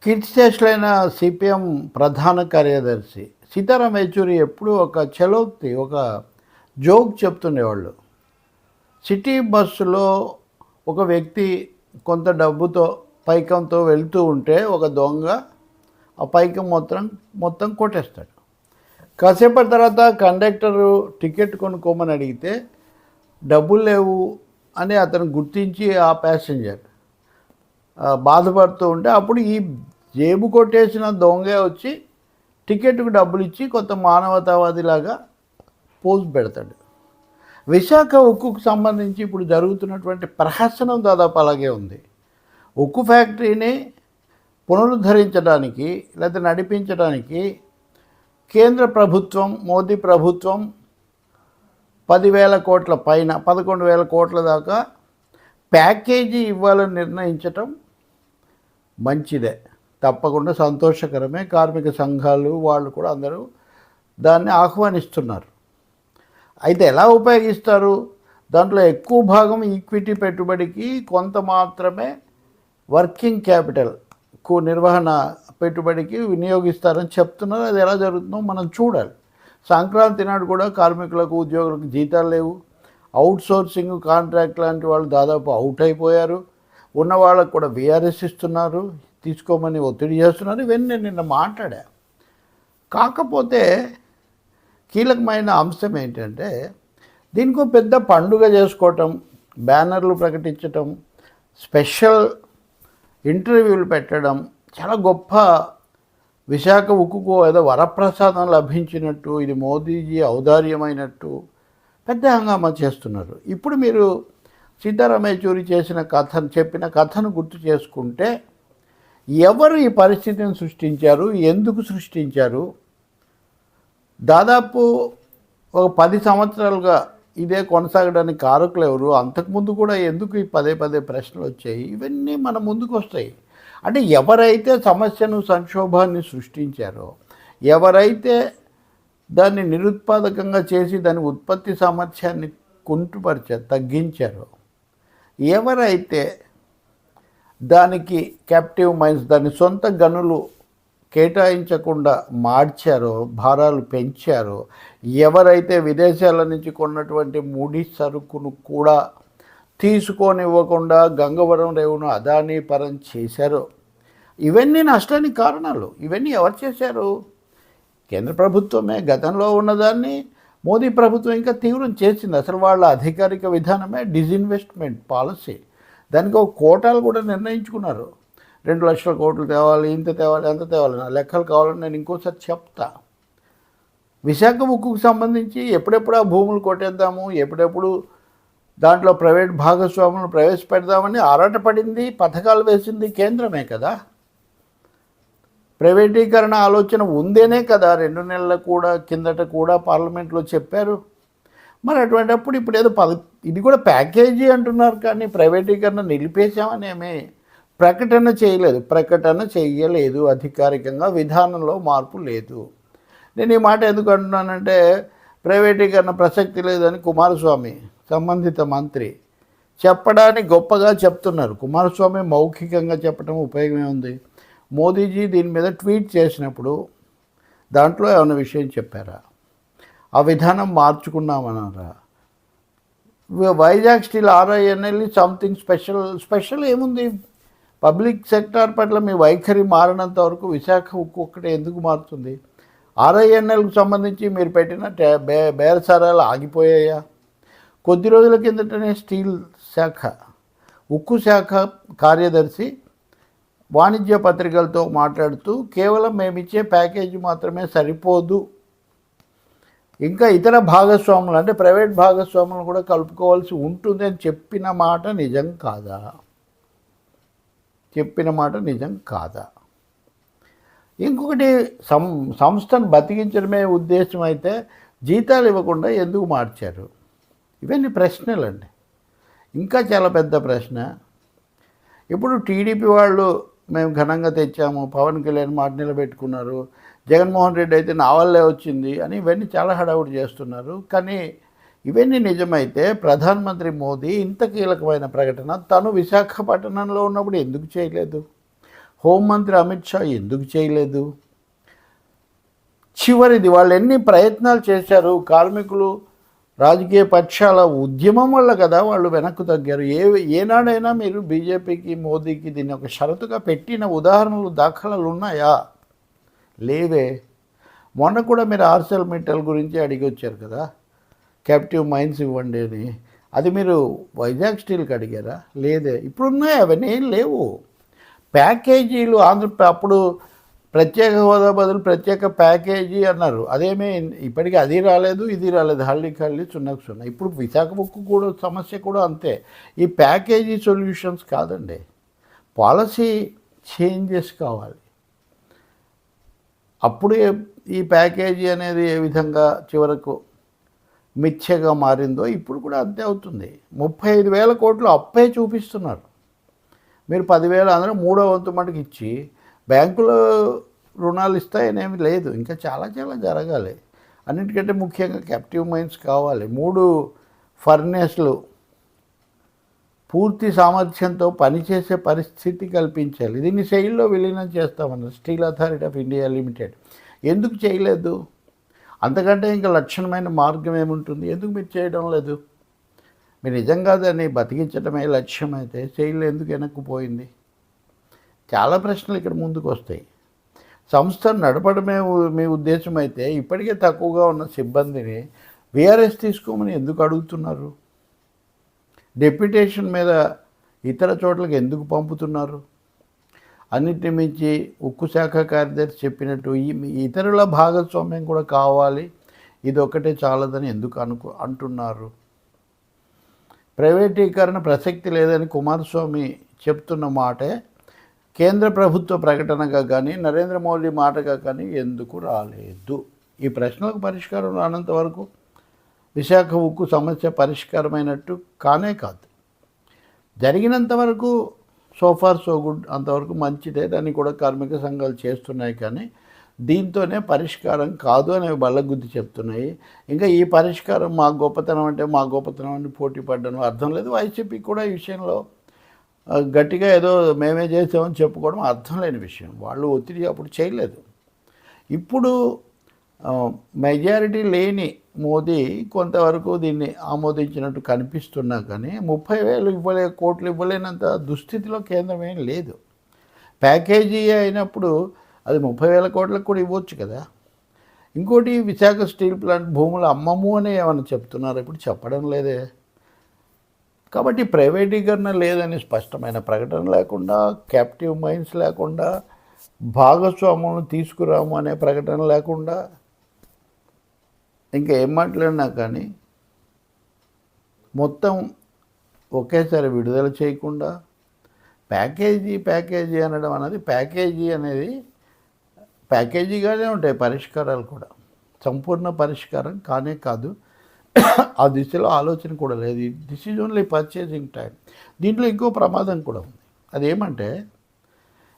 కీర్తిశేషులైన CPM ప్రధాన కార్యదర్శి సీతారాం యేచూరి ఎప్పుడూ ఒక చలోక్తి, ఒక జోక్ చెప్తుండేవాళ్ళు. సిటీ బస్సులో ఒక వ్యక్తి కొంత డబ్బుతో పైకంతో వెళ్తూ ఉంటే ఒక దొంగ ఆ పైకం మొత్తం కొట్టేస్తాడు. కాసేపటి తర్వాత కండక్టరు టికెట్ కొనుక్కోమని అడిగితే డబ్బులు లేవు అని అతను గుర్తించి ఆ ప్యాసింజర్ బాధపడుతూ ఉంటే అప్పుడు ఈ జేబు కొట్టేసిన దొంగే వచ్చి టికెట్కు డబ్బులు ఇచ్చి కొంత మానవతావాదిలాగా పోజ్ పెడతాడు. విశాఖ ఉక్కుకు సంబంధించి ఇప్పుడు జరుగుతున్నటువంటి ప్రహసనం దాదాపు అలాగే ఉంది. ఉక్కు ఫ్యాక్టరీని పునరుద్ధరించడానికి లేదా నడిపించడానికి కేంద్ర ప్రభుత్వం, మోదీ ప్రభుత్వం 10,000 కోట్ల పైన 11,000 కోట్ల దాకా ప్యాకేజీ ఇవ్వాలని నిర్ణయించటం మంచిదే, తప్పకుండా సంతోషకరమే. కార్మిక సంఘాలు వాళ్ళు కూడా అందరూ దాన్ని ఆహ్వానిస్తున్నారు. అయితే ఎలా ఉపయోగిస్తారు? దాంట్లో ఎక్కువ భాగం ఈక్విటీ పెట్టుబడికి, కొంత మాత్రమే వర్కింగ్ క్యాపిటల్ నిర్వహణ పెట్టుబడికి వినియోగిస్తారని చెప్తున్నారు. అది ఎలా జరుగుతుందో మనం చూడాలి. సంక్రాంతి నాడు కూడా కార్మికులకు, ఉద్యోగులకు జీతాలు లేవు. అవుట్సోర్సింగ్ కాంట్రాక్ట్ లాంటి వాళ్ళు దాదాపు అవుట్ అయిపోయారు. ఉన్న వాళ్ళకు కూడా విఆర్ఎస్ ఇస్తున్నారు, తీసుకోమని ఒత్తిడి చేస్తున్నారు. ఇవన్నీ నేను నిన్న మాట్లాడా. కాకపోతే కీలకమైన అంశం ఏంటంటే, దీనికో పెద్ద పండుగ చేసుకోవటం, బ్యానర్లు ప్రకటించటం, స్పెషల్ ఇంటర్వ్యూలు పెట్టడం చాలా గొప్ప. విశాఖ ఉక్కుకు ఏదో వరప్రసాదం లభించినట్టు, ఇది మోదీజీ ఔదార్యమైనట్టు పెద్ద హంగామా చేస్తున్నారు. ఇప్పుడు మీరు సీతారాం యేచూరి చెప్పిన కథను గుర్తు చేసుకుంటే, ఎవరు ఈ పరిస్థితిని సృష్టించారు, ఎందుకు సృష్టించారు? దాదాపు ఒక 10 సంవత్సరాలుగా ఇదే కొనసాగడానికి కారకులు ఎవరు? అంతకుముందు కూడా ఎందుకు ఈ పదే ప్రశ్నలు వచ్చాయి? ఇవన్నీ మన ముందుకు వస్తాయి. అంటే ఎవరైతే సమస్యను, సంక్షోభాన్ని సృష్టించారో, ఎవరైతే దాన్ని నిరుత్పాదకంగా చేసి దాని ఉత్పత్తి సామర్థ్యాన్ని తగ్గించారో, ఎవరైతే దానికి క్యాప్టివ్ మైన్స్, దాని సొంత గనులు కేటాయించకుండా మార్చారో, భారాలు పెంచారో, ఎవరైతే విదేశాల నుంచి కొన్నటువంటి ముడి సరుకును కూడా తీసుకోనివ్వకుండా గంగవరం రేవును అదానీ పరం చేశారో, ఇవన్నీ నష్టానికి కారణాలు. ఇవన్నీ ఎవరు చేశారు? కేంద్ర ప్రభుత్వమే. గతంలో ఉన్నదాన్ని మోదీ ప్రభుత్వం ఇంకా తీవ్రం చేసింది. అసలు వాళ్ళ అధికారిక విధానమే డిజిన్వెస్ట్మెంట్ పాలసీ. దానికి ఒక కోటాలు కూడా నిర్ణయించుకున్నారు. 2 లక్షల కోట్లు తేవాలి, ఇంత తేవాలి, అంత తేవాలి. నా లెక్కలు కావాలని నేను ఇంకోసారి చెప్తా. విశాఖ ఉక్కుకు సంబంధించి ఎప్పుడెప్పుడు ఆ భూములు కొట్టేద్దాము, ఎప్పుడెప్పుడు దాంట్లో ప్రైవేట్ భాగస్వాములను ప్రవేశపెడదామని ఆరాటపడింది, పథకాలు వేసింది కేంద్రమే కదా. ప్రైవేటీకరణ ఆలోచన ఉందేనే కదా 2 నెలల కిందట కూడా పార్లమెంట్లో చెప్పారు. మరి అటువంటిప్పుడు ఇప్పుడు ఏదో ఇది కూడా ప్యాకేజీ అంటున్నారు, కానీ ప్రైవేటీకరణ నిలిపేశామనేమే ప్రకటన చేయలేదు. అధికారికంగా విధానంలో మార్పు లేదు. నేను ఈ మాట ఎందుకు అంటున్నానంటే, ప్రైవేటీకరణ ప్రసక్తి లేదని కుమారస్వామి, సంబంధిత మంత్రి, చెప్పడానికి గొప్పగా చెప్తున్నారు. కుమారస్వామి మౌఖికంగా చెప్పడం ఉపయోగమే ఉంది. మోదీజీ దీని మీద ట్వీట్ చేసినప్పుడు దాంట్లో ఏమైనా విషయం చెప్పారా? ఆ విధానం మార్చుకున్నామన్నారా? Vizag steel RINL something special ఏముంది? పబ్లిక్ సెక్టార్ పట్ల మీ వైఖరి మారినంత వరకు విశాఖ ఉక్కు ఒక్కటే ఎందుకు మారుతుంది? RINLకు సంబంధించి మీరు పెట్టిన బేరసారాలు ఆగిపోయాయా? కొద్ది రోజుల కిందటనే స్టీల్ శాఖ, ఉక్కు శాఖ కార్యదర్శి వాణిజ్య పత్రికలతో మాట్లాడుతూ, కేవలం మేమిచ్చే ప్యాకేజీ మాత్రమే సరిపోదు, ఇంకా ఇతర భాగస్వాములు అంటే ప్రైవేట్ భాగస్వాములను కూడా కలుపుకోవాల్సి ఉంటుంది అని చెప్పిన మాట నిజం కాదా? ఇంకొకటి, సంస్థను బతికించడమే ఉద్దేశం అయితే జీతాలు ఇవ్వకుండా ఎందుకు మార్చారు? ఇవన్నీ ప్రశ్నలండి. ఇంకా చాలా పెద్ద ప్రశ్న. ఇప్పుడు టీడీపీ వాళ్ళు మేము ఘనంగా తెచ్చాము, పవన్ కళ్యాణ్ మాట నిలబెట్టుకున్నారు, జగన్మోహన్ రెడ్డి అయితే నా వల్లే వచ్చింది అని ఇవన్నీ చాలా హడావుడి చేస్తున్నారు. కానీ ఇవన్నీ నిజమైతే ప్రధానమంత్రి మోదీ ఇంత కీలకమైన ప్రకటన తను విశాఖపట్నంలో ఉన్నప్పుడు ఎందుకు చేయలేదు? హోంమంత్రి అమిత్ షా ఎందుకు చేయలేదు? చివరిది వాళ్ళు ఎన్ని ప్రయత్నాలు చేశారు, కార్మికులు రాజకీయ పక్షాల ఉద్యమం వల్ల కదా వాళ్ళు వెనక్కు తగ్గారు. ఏనాడైనా మీరు బీజేపీకి మోదీకి దీన్ని ఒక షరతుగా పెట్టిన ఉదాహరణలు దాఖలాలు ఉన్నాయా? లేవే. మొన్న కూడా మీరు ఆర్సెల్ మిట్టల్ గురించి అడిగి వచ్చారు కదా, క్యాప్టివ్ మైన్స్ ఇవ్వండి అని. అది మీరు వైజాగ్ స్టీల్కి అడిగారా? లేదే. ఇప్పుడు ఉన్నాయి, అవన్నీ ఏం లేవు. ప్యాకేజీలు అప్పుడు ప్రత్యేక హోదా బదులు ప్రత్యేక ప్యాకేజీ అన్నారు. అదేమీ ఇప్పటికీ అది రాలేదు, ఇది రాలేదు. హల్లీకి హల్లీ, సున్నకు సున్నా. ఇప్పుడు విశాఖ ఉక్కు కూడా సమస్య కూడా అంతే. ఈ ప్యాకేజీ సొల్యూషన్స్ కాదండి, పాలసీ చేంజెస్ కావాలి. అప్పుడు ఈ ప్యాకేజీ అనేది ఏ విధంగా చివరకు మిథ్యగా మారిందో ఇప్పుడు కూడా అంతే అవుతుంది. 35,000 కోట్లు అప్పే చూపిస్తున్నారు. మీరు 10,000 అందరూ మూడో వంతు మటుకు ఇచ్చి బ్యాంకులో రుణాలు ఇస్తాయనేమి లేదు. ఇంకా చాలా చాలా జరగాలి. అన్నిటికంటే ముఖ్యంగా క్యాప్టివ్ మైన్స్ కావాలి. 3 ఫర్నేస్లు పూర్తి సామర్థ్యంతో పనిచేసే పరిస్థితి కల్పించాలి. దీన్ని సెయిల్లో విలీనం చేస్తామన్నారు steel authority of India limited. ఎందుకు చేయలేదు? అంతకంటే ఇంకా లక్షణమైన మార్గం ఏముంటుంది? ఎందుకు మీరు చేయడం లేదు? మీరు నిజంగా దాన్ని బతికించడమే లక్ష్యమైతే సెయిల్ ఎందుకు వెనక్కిపోయింది? చాలా ప్రశ్నలు ఇక్కడ ముందుకు వస్తాయి. సంస్థను నడపడమే మీ ఉద్దేశం అయితే ఇప్పటికే తక్కువగా ఉన్న సిబ్బందిని వీఆర్ఎస్ తీసుకోమని ఎందుకు అడుగుతున్నారు? డెప్యుటేషన్ మీద ఇతర చోట్లకి ఎందుకు పంపుతున్నారు? అన్నిటిని మించి ఉక్కు శాఖ కార్యదర్శి చెప్పినట్టు ఈ ఇతరుల భాగస్వామ్యం కూడా కావాలి, ఇది ఒక్కటే చాలదని ఎందుకు అంటున్నారు? ప్రైవేటీకరణ ప్రసక్తి లేదని కుమారస్వామి చెప్తున్న మాటే కేంద్ర ప్రభుత్వ ప్రకటనగా కానీ నరేంద్ర మోదీ మాటగా కానీ ఎందుకు రాలేదు? ఈ ప్రశ్నలకు పరిష్కారం రానంత వరకు విశాఖ ఉక్కు సమస్య పరిష్కారమైనట్టు కానే కాదు. జరిగినంత వరకు సోఫార్ సో గుడ్, అంతవరకు మంచిదే. దాన్ని కూడా కార్మిక సంఘాలు చేస్తున్నాయి. కానీ దీంతోనే పరిష్కారం కాదు అనేవి బల్లగుద్ది చెప్తున్నాయి. ఇంకా ఈ పరిష్కారం మా గొప్పతనం అంటే మా గొప్పతనం అని పోటీ పడ్డం అర్థం లేదు. వైసీపీ కూడా ఈ విషయంలో గట్టిగా ఏదో మేమే చేసామని చెప్పుకోవడం అర్థం లేని విషయం. వాళ్ళు ఒత్తిడి అప్పుడు చేయలేదు. ఇప్పుడు మెజారిటీ లేని మోదీ కొంతవరకు దీన్ని ఆమోదించినట్టు కనిపిస్తున్నా కానీ 30,000 కోట్లు ఇవ్వలేనంత దుస్థితిలో కేంద్రం ఏం లేదు. ప్యాకేజీ అయినప్పుడు అది 30,000 కోట్లకు కూడా ఇవ్వచ్చు కదా. ఇంకోటి, విశాఖ స్టీల్ ప్లాంట్ భూములు అమ్మము అని ఏమైనా చెప్తున్నారు, ఇప్పుడు చెప్పడం లేదే. కాబట్టి ప్రైవేటీకరణ లేదని స్పష్టమైన ప్రకటన లేకుండా, క్యాప్టివ్ మైన్స్ లేకుండా, భాగస్వాములను తీసుకురాము అనే ప్రకటన లేకుండా, ఇంకా ఏం మాట్లాడినా కానీ మొత్తం ఒకేసారి విడుదల చేయకుండా ప్యాకేజీ అనడం అనేది, ప్యాకేజీ అనేది ప్యాకేజీగానే ఉంటాయి పరిష్కారాలు కూడా. సంపూర్ణ పరిష్కారం కానే కాదు. ఆ దిశలో ఆలోచన కూడా లేదు. This is only purchasing time. దీంట్లో ఇంకో ప్రమాదం కూడా ఉంది. అదేమంటే,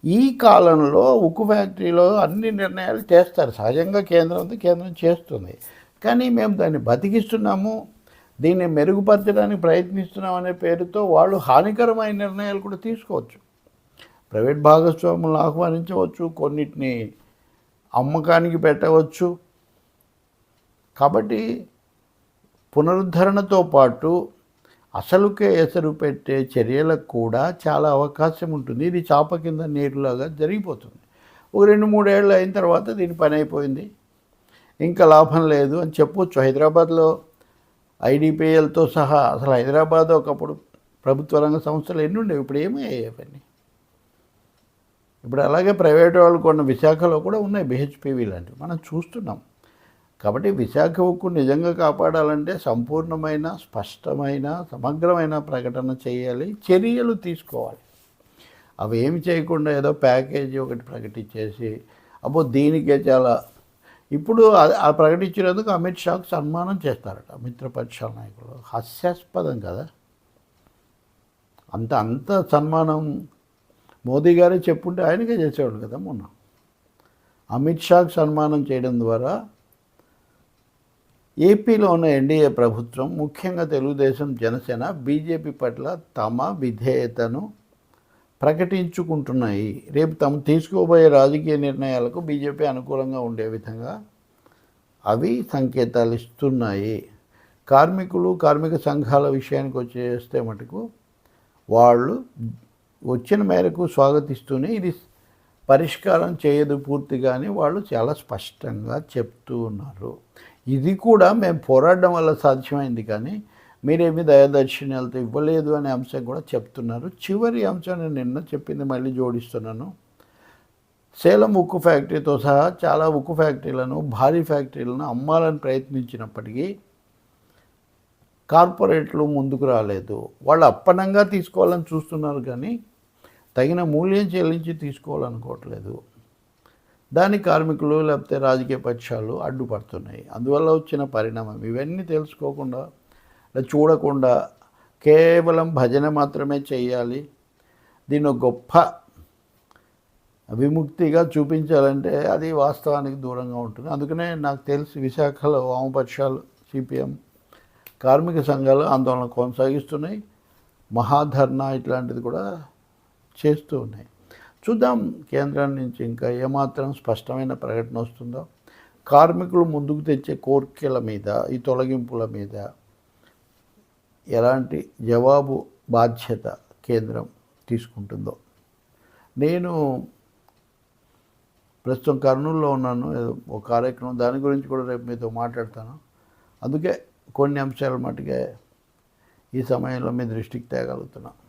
ఈ కాలంలో ఉక్కు ఫ్యాక్టరీలో అన్ని నిర్ణయాలు చేస్తారు. సహజంగా కేంద్రం చేస్తుంది. కానీ మేము దాన్ని బతికిస్తున్నాము, దీన్ని మెరుగుపరచడానికి ప్రయత్నిస్తున్నాం అనే పేరుతో వాళ్ళు హానికరమైన నిర్ణయాలు కూడా తీసుకోవచ్చు. ప్రైవేట్ భాగస్వాములను ఆహ్వానించవచ్చు, కొన్నిటిని అమ్మకానికి పెట్టవచ్చు. కాబట్టి పునరుద్ధరణతో పాటు అసలుకే ఎసరు పెట్టే చర్యలకు కూడా చాలా అవకాశం ఉంటుంది. ఇది చాప కింద నీరులాగా జరిగిపోతుంది. ఒక 2-3 ఏళ్ళు అయిన తర్వాత దీని పని అయిపోయింది, ఇంకా లాభం లేదు అని చెప్పొచ్చు. హైదరాబాద్లో ఐడిపిఎల్తో సహా అసలు హైదరాబాద్ ఒకప్పుడు ప్రభుత్వ రంగ సంస్థలు ఎన్ని ఉండేవి, ఇప్పుడు ఏమయ్యాయి అవన్నీ? ఇప్పుడు అలాగే ప్రైవేట్ వాళ్ళు కొన్న విశాఖలో కూడా ఉన్నాయి బిహెచ్పివి లాంటివి మనం చూస్తున్నాం. కాబట్టి విశాఖ ఉక్కు నిజంగా కాపాడాలంటే సంపూర్ణమైన, స్పష్టమైన, సమగ్రమైన ప్రకటన చేయాలి, చర్యలు తీసుకోవాలి. అవి ఏమి చేయకుండా ఏదో ప్యాకేజీ ఒకటి ప్రకటించేసి అబ్బో దీనికే చాలా, ఇప్పుడు ఆ ప్రకటించినందుకు అమిత్ షాకు సన్మానం చేస్తారట మిత్రపక్షాల నాయకులు. హాస్యాస్పదం కదా. అంత సన్మానం మోదీ గారే చెప్పుంటే ఆయనకే చేసేవాడు కదా. మొన్న అమిత్ షాకు సన్మానం చేయడం ద్వారా ఏపీలో ఉన్న ఎన్డీఏ ప్రభుత్వం, ముఖ్యంగా తెలుగుదేశం, జనసేన, బీజేపీ పట్ల తమ విధేయతను ప్రకటించుకుంటున్నాయి. రేపు తాము తీసుకోబోయే రాజకీయ నిర్ణయాలకు బీజేపీ అనుకూలంగా ఉండే విధంగా అవి సంకేతాలు ఇస్తున్నాయి. కార్మికులు, కార్మిక సంఘాల విషయానికి వచ్చేస్తే మటుకు వాళ్ళు వచ్చిన మేరకు స్వాగతిస్తూనే ఇది పరిష్కారం చేయదు పూర్తిగా అని వాళ్ళు చాలా స్పష్టంగా చెప్తూ ఉన్నారు. ఇది కూడా మేము పోరాడడం వల్ల సాధ్యమైంది, కానీ మీరేమి దయాదర్శిన్యాలతో ఇవ్వలేదు అనే అంశం కూడా చెప్తున్నారు. చివరి అంశం నేను నిన్న చెప్పింది మళ్ళీ జోడిస్తున్నాను. సేలం ఉక్కు ఫ్యాక్టరీతో సహా చాలా ఉక్కు ఫ్యాక్టరీలను, భారీ ఫ్యాక్టరీలను అమ్మాలని ప్రయత్నించినప్పటికీ కార్పొరేట్లు ముందుకు రాలేదు. వాళ్ళు అప్పనంగా తీసుకోవాలని చూస్తున్నారు, కానీ తగిన మూల్యం చెల్లించి తీసుకోవాలనుకోవట్లేదు. దానికి కార్మికులు లేకపోతే రాజకీయ పక్షాలు అడ్డుపడుతున్నాయి. అందువల్ల వచ్చిన పరిణామం ఇవన్నీ తెలుసుకోకుండా, చూడకుండా కేవలం భజన మాత్రమే చేయాలి, దీన్ని గొప్ప విముక్తిగా చూపించాలంటే అది వాస్తవానికి దూరంగా ఉంటుంది. అందుకనే నాకు తెలిసి విశాఖలో వామపక్షాలు, సిపిఎం, కార్మిక సంఘాలు ఆందోళన కొనసాగిస్తున్నాయి. మహాధర్నా ఇట్లాంటిది కూడా చేస్తూ ఉన్నాయి. చూద్దాం కేంద్రం నుంచి ఇంకా ఏమాత్రం స్పష్టమైన ప్రకటన వస్తుందో. కార్మికులు ముందుకు తెచ్చే కోర్కెల మీద, ఈ తొలగింపుల మీద ఎలాంటి జవాబు బాధ్యత కేంద్రం తీసుకుంటుందో. నేను ప్రస్తుతం కర్నూలులో ఉన్నాను, ఒక కార్యక్రమం, దాని గురించి కూడా రేపు మీతో మాట్లాడతాను. అందుకే కొన్ని అంశాల మటుకే ఈ సమయంలో మీ దృష్టికి తేగలుగుతున్నాను.